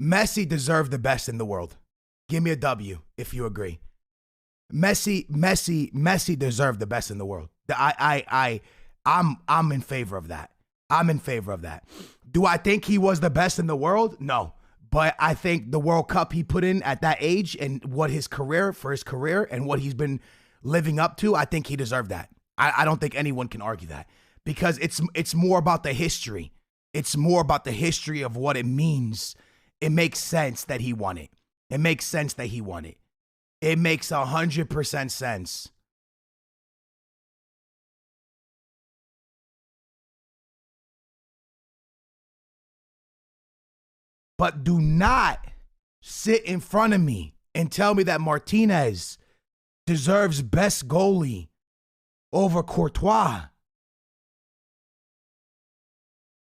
Messi deserved the best in the world. Give me a W if you agree. Messi deserved the best in the world. I'm in favor of that. I'm in favor of that. Do I think he was the best in the world? No. But I think the World Cup he put in at that age and what his career and what he's been living up to, I think he deserved that. I don't think anyone can argue that because it's more about the history. It's more about the history of what it means. It makes sense that he won it. It makes sense that he won it. It makes 100% sense. But do not sit in front of me and tell me that Martinez deserves best goalie over Courtois.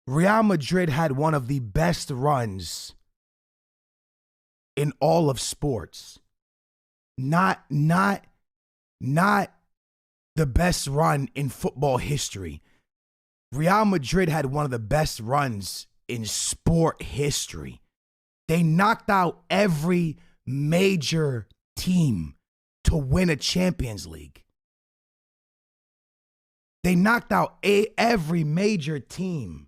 Real Madrid had one of the best runs in all of sports. Not the best run in football history. Real Madrid had one of the best runs in sport history. They knocked out every major team to win a Champions League. They knocked out every major team.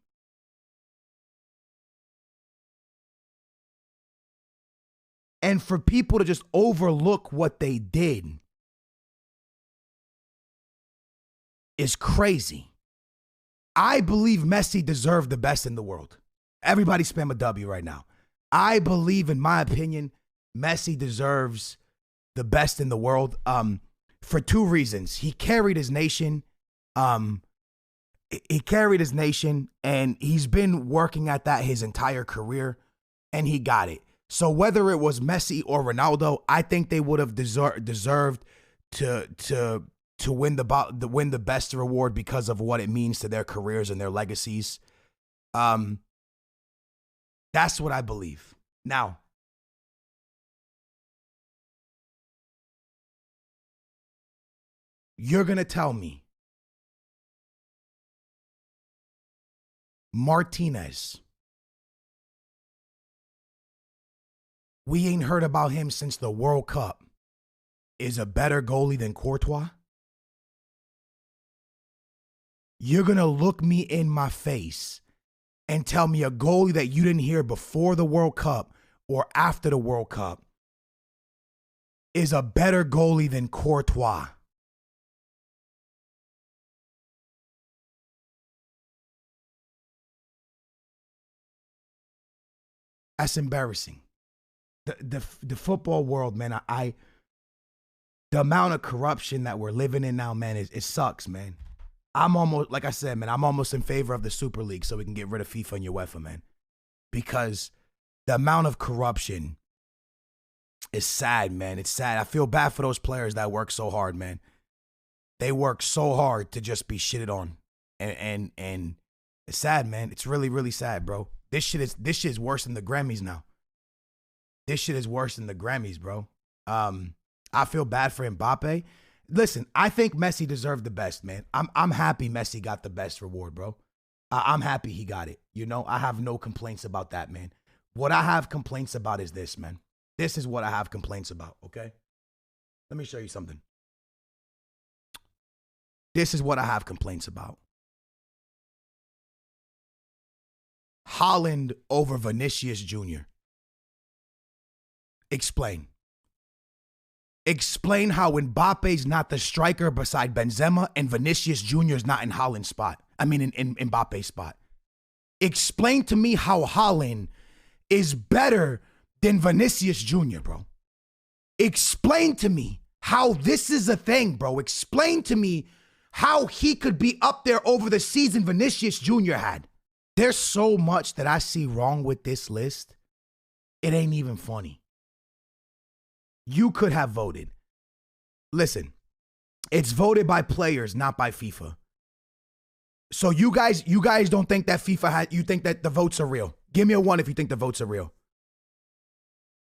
And for people to just overlook what they did is crazy. I believe Messi deserved the best in the world. Everybody spam a W right now. I believe, in my opinion, Messi deserves the best in the world for two reasons. He carried his nation. He carried his nation, and he's been working at that his entire career, and he got it. So whether it was Messi or Ronaldo, I think they would have deserved to win the best reward because of what it means to their careers and their legacies. That's what I believe. Now, you're going to tell me Martinez, we ain't heard about him since the World Cup, is a better goalie than Courtois? You're going to look me in my face and tell me a goalie that you didn't hear before the World Cup or after the World Cup is a better goalie than Courtois? That's embarrassing. The football world, man, the amount of corruption that we're living in now, man, it sucks, man. I'm almost, like I said, man, I'm almost in favor of the Super League so we can get rid of FIFA and UEFA, man. Because the amount of corruption is sad, man. It's sad. I feel bad for those players that work so hard, man. They work so hard to just be shitted on. And it's sad, man. It's really, really sad, bro. This shit is worse than the Grammys now. This shit is worse than the Grammys, bro. I feel bad for Mbappe. Listen, I think Messi deserved the best, man. I'm happy Messi got the best reward, bro. I'm happy he got it. You know, I have no complaints about that, man. What I have complaints about is this, man. This is what I have complaints about, okay? Let me show you something. This is what I have complaints about. Haaland over Vinicius Jr. Explain. Explain how Mbappe's not the striker beside Benzema and Vinicius Jr. is not in Haaland's spot. I mean, in Mbappe's spot. Explain to me how Haaland is better than Vinicius Jr., bro. Explain to me how this is a thing, bro. Explain to me how he could be up there over the season Vinicius Jr. had. There's so much that I see wrong with this list. It ain't even funny. You could have voted. Listen, it's voted by players, not by FIFA. So you guys don't think that FIFA had, you think that the votes are real. Give me a 1 if you think the votes are real.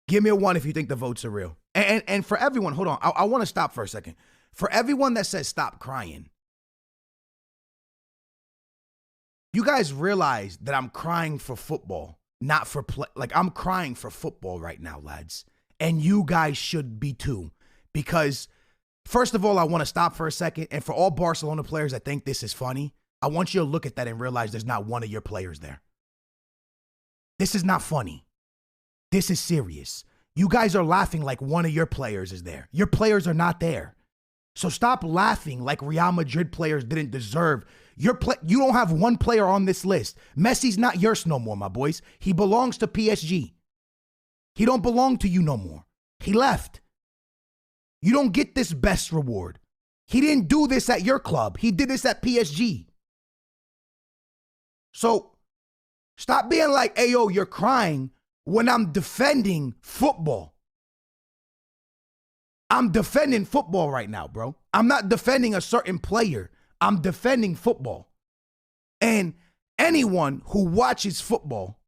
Give me a 1 if you think the votes are real. And for everyone, hold on. I want to stop for a second. For everyone that says stop crying, you guys realize that I'm crying for football. not for play. Like, I'm crying for football right now, lads. And you guys should be too. Because, first of all, I want to stop for a second. And for all Barcelona players that think this is funny, I want you to look at that and realize there's not one of your players there. This is not funny. This is serious. You guys are laughing like one of your players is there. Your players are not there. So stop laughing like Real Madrid players didn't deserve. You don't have one player on this list. Messi's not yours no more, my boys. He belongs to PSG. He don't belong to you no more. He left. You don't get this best reward. He didn't do this at your club. He did this at PSG. So stop being like, hey, yo, you're crying when I'm defending football. I'm defending football right now, bro. I'm not defending a certain player. I'm defending football. And anyone who watches football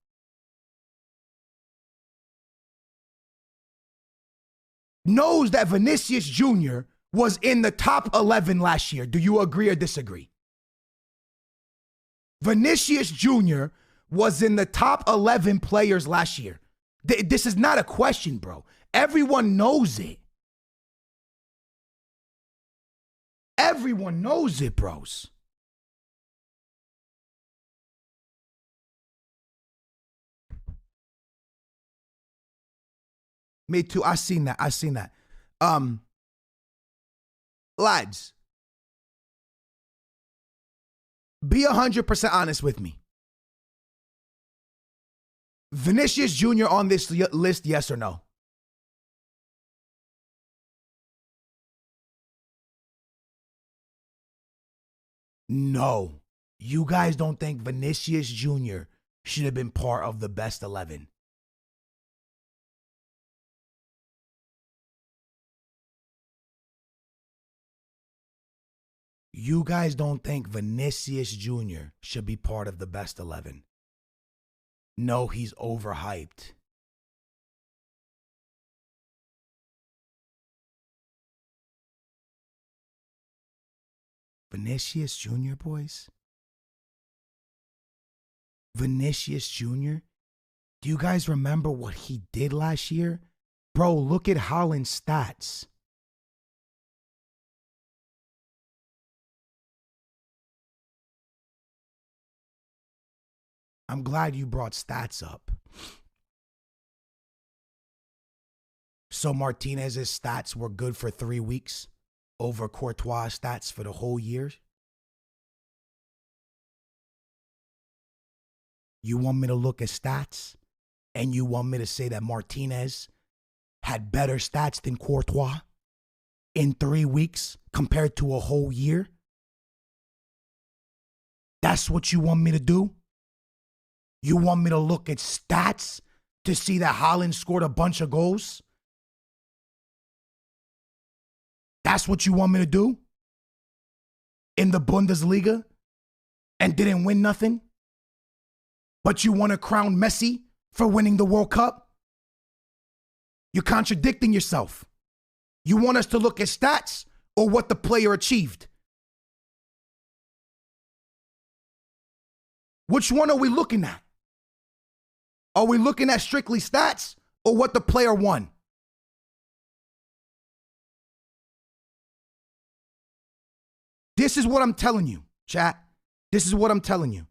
knows that Vinicius Jr. was in the top 11 last year. Do you agree or disagree? Vinicius Jr. was in the top 11 players last year. This is not a question, bro. Everyone knows it. Everyone knows it, bros. Me too. I seen that. Lads, be 100% honest with me. Vinicius Jr. on this list, yes or no? No. You guys don't think Vinicius Jr. should have been part of the best 11? You guys don't think Vinicius Jr. should be part of the best 11? No, he's overhyped. Vinicius Jr., boys? Vinicius Jr.? Do you guys remember what he did last year? Bro, look at Haaland's stats. I'm glad you brought stats up. So Martinez's stats were good for 3 weeks over Courtois' stats for the whole year? You want me to look at stats and you want me to say that Martinez had better stats than Courtois in 3 weeks compared to a whole year? That's what you want me to do? You want me to look at stats to see that Haaland scored a bunch of goals? That's what you want me to do? In the Bundesliga and didn't win nothing? But you want to crown Messi for winning the World Cup? You're contradicting yourself. You want us to look at stats or what the player achieved? Which one are we looking at? Are we looking at strictly stats or what the player won? This is what I'm telling you, chat. This is what I'm telling you.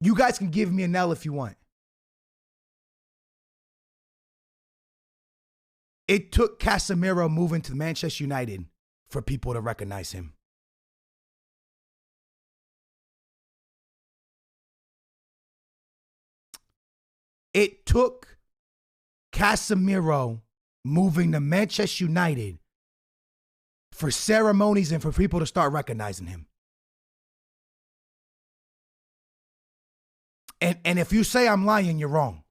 You guys can give me an L if you want. It took Casemiro moving to Manchester United for people to recognize him. It took Casemiro moving to Manchester United for ceremonies and for people to start recognizing him. And if you say I'm lying, you're wrong.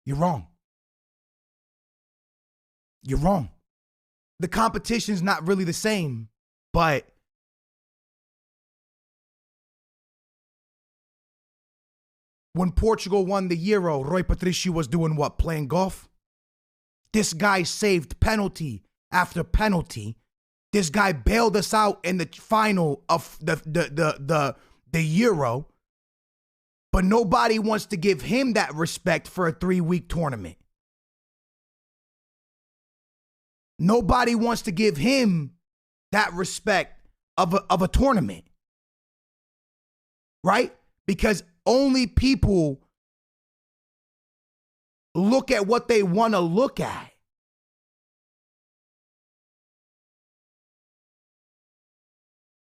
You're wrong. You're wrong. The competition's not really the same, but When Portugal won the Euro, Rui Patricio was doing what? Playing golf? This guy saved penalty after penalty. This guy bailed us out in the final of the Euro. But nobody wants to give him that respect for a 3-week tournament. Nobody wants to give him that respect of a tournament. Right? Because only people look at what they want to look at.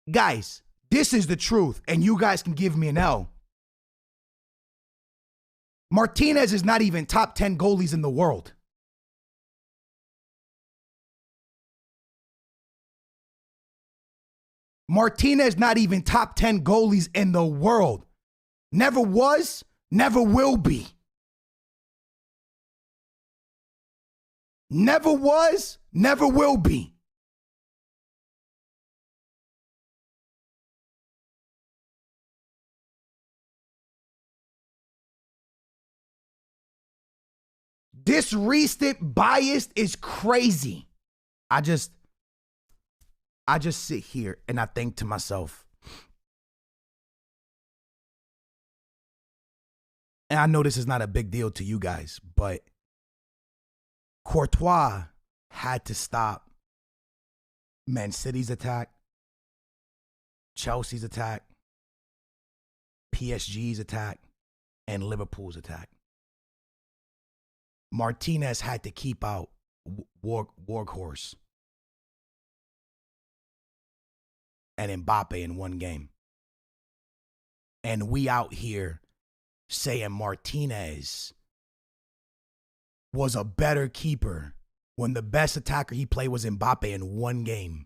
Guys, this is the truth, and you guys can give me an L. Martinez is not even top 10 goalies in the world. Martinez not even top 10 goalies in the world. Never was, never will be. Never was, never will be. This recent bias is crazy. I just sit here and I think to myself, and I know this is not a big deal to you guys, but Courtois had to stop Man City's attack, Chelsea's attack, PSG's attack, and Liverpool's attack. Martinez had to keep out Workhorse and Mbappe in one game. And we out here saying Martinez was a better keeper when the best attacker he played was Mbappe in one game.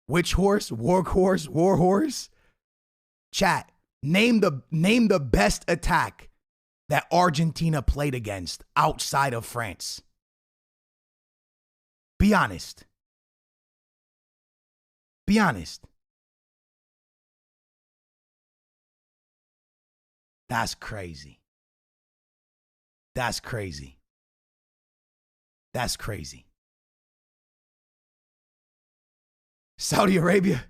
Which horse? Workhorse? Warhorse? Chat. Name the best attack that Argentina played against outside of France. Be honest. Be honest. That's crazy. That's crazy. That's crazy. Saudi Arabia.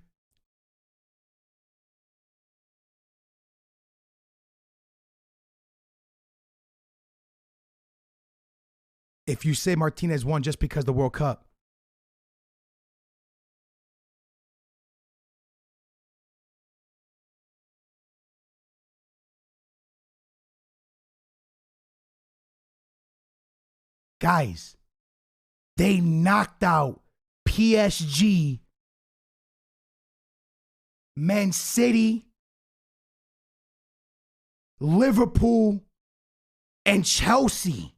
If you say Martinez won just because the World Cup, guys, they knocked out PSG, Man City, Liverpool, and Chelsea.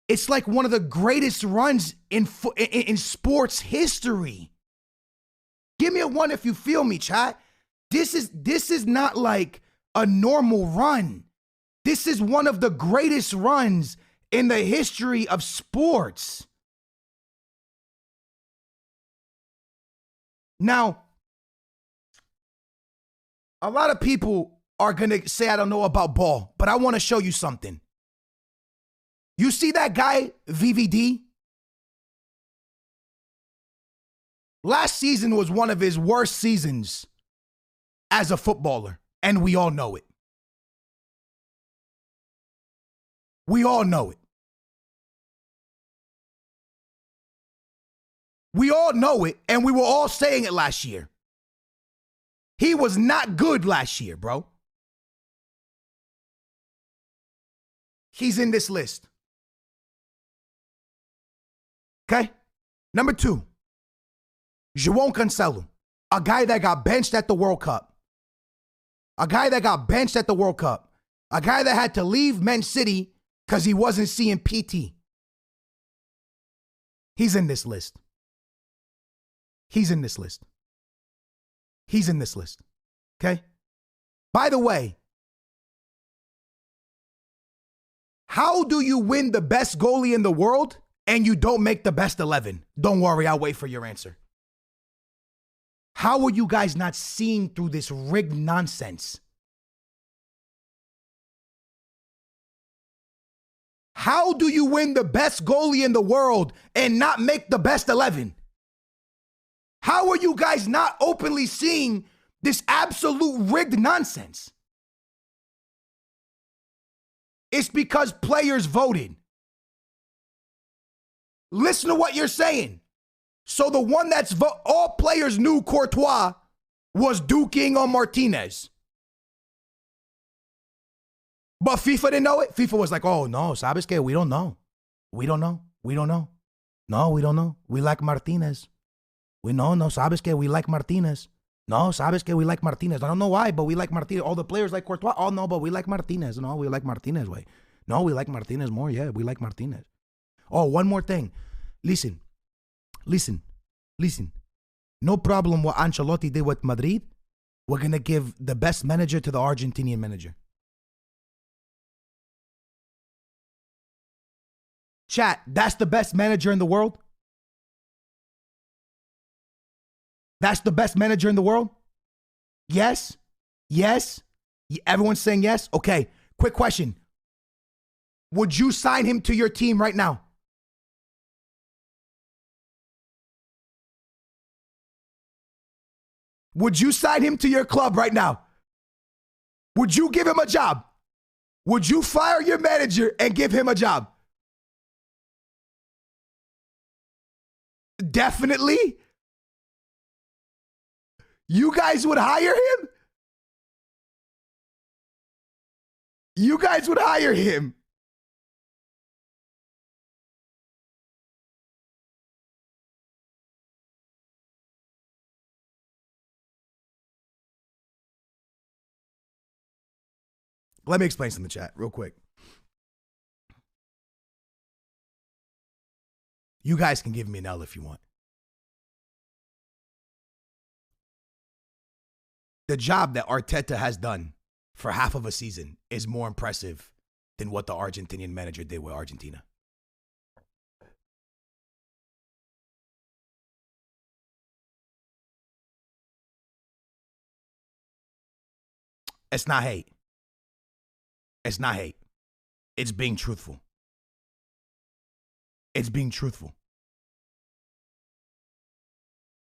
It's like one of the greatest runs in sports history. Give me a 1 if you feel me, chat. This is not like a normal run. This is one of the greatest runs in the history of sports. Now, a lot of people are going to say, I don't know about ball, but I want to show you something. You see that guy, VVD? Last season was one of his worst seasons as a footballer, and we all know it. We all know it. We all know it, and we were all saying it last year. He was not good last year, bro. He's in this list. Okay? Number 2, João Cancelo, a guy that got benched at the World Cup. A guy that got benched at the World Cup. A guy that had to leave Man City because he wasn't seeing PT. He's in this list. He's in this list. He's in this list. Okay? By the way, how do you win the best goalie in the world and you don't make the best 11? Don't worry, I'll wait for your answer. How are you guys not seeing through this rigged nonsense? How do you win the best goalie in the world and not make the best 11? How are you guys not openly seeing this absolute rigged nonsense? It's because players voted. Listen to what you're saying. So the one that's all players knew Courtois was duking on Martinez. But FIFA didn't know it. FIFA was like, oh, no, ¿sabes qué? We don't know. We don't know. We don't know. No, we don't know. We like Martinez. No, ¿sabes qué? We like Martinez. No, ¿sabes qué? We like Martinez. I don't know why, but we like Martinez. All the players like Courtois. Oh, no, but we like Martinez. No, we like Martinez, way. No, we like Martinez more. Yeah, we like Martinez. Oh, one more thing. Listen. No problem what Ancelotti did with Madrid. We're going to give the best manager to the Argentinian manager. Chat, that's the best manager in the world? That's the best manager in the world? Yes? Yes? Everyone's saying yes? Okay, quick question. Would you sign him to your team right now? Would you sign him to your club right now? Would you give him a job? Would you fire your manager and give him a job? Definitely. You guys would hire him? You guys would hire him. Let me explain something in the chat real quick. You guys can give me an L if you want. The job that Arteta has done for half of a season is more impressive than what the Argentinian manager did with Argentina. It's not hate. It's not hate. It's being truthful. It's being truthful.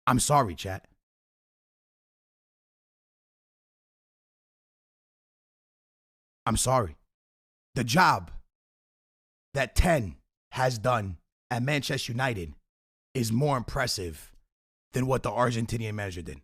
I'm sorry, chat. I'm sorry. The job that 10 has done at Manchester United is more impressive than what the Argentinian manager did.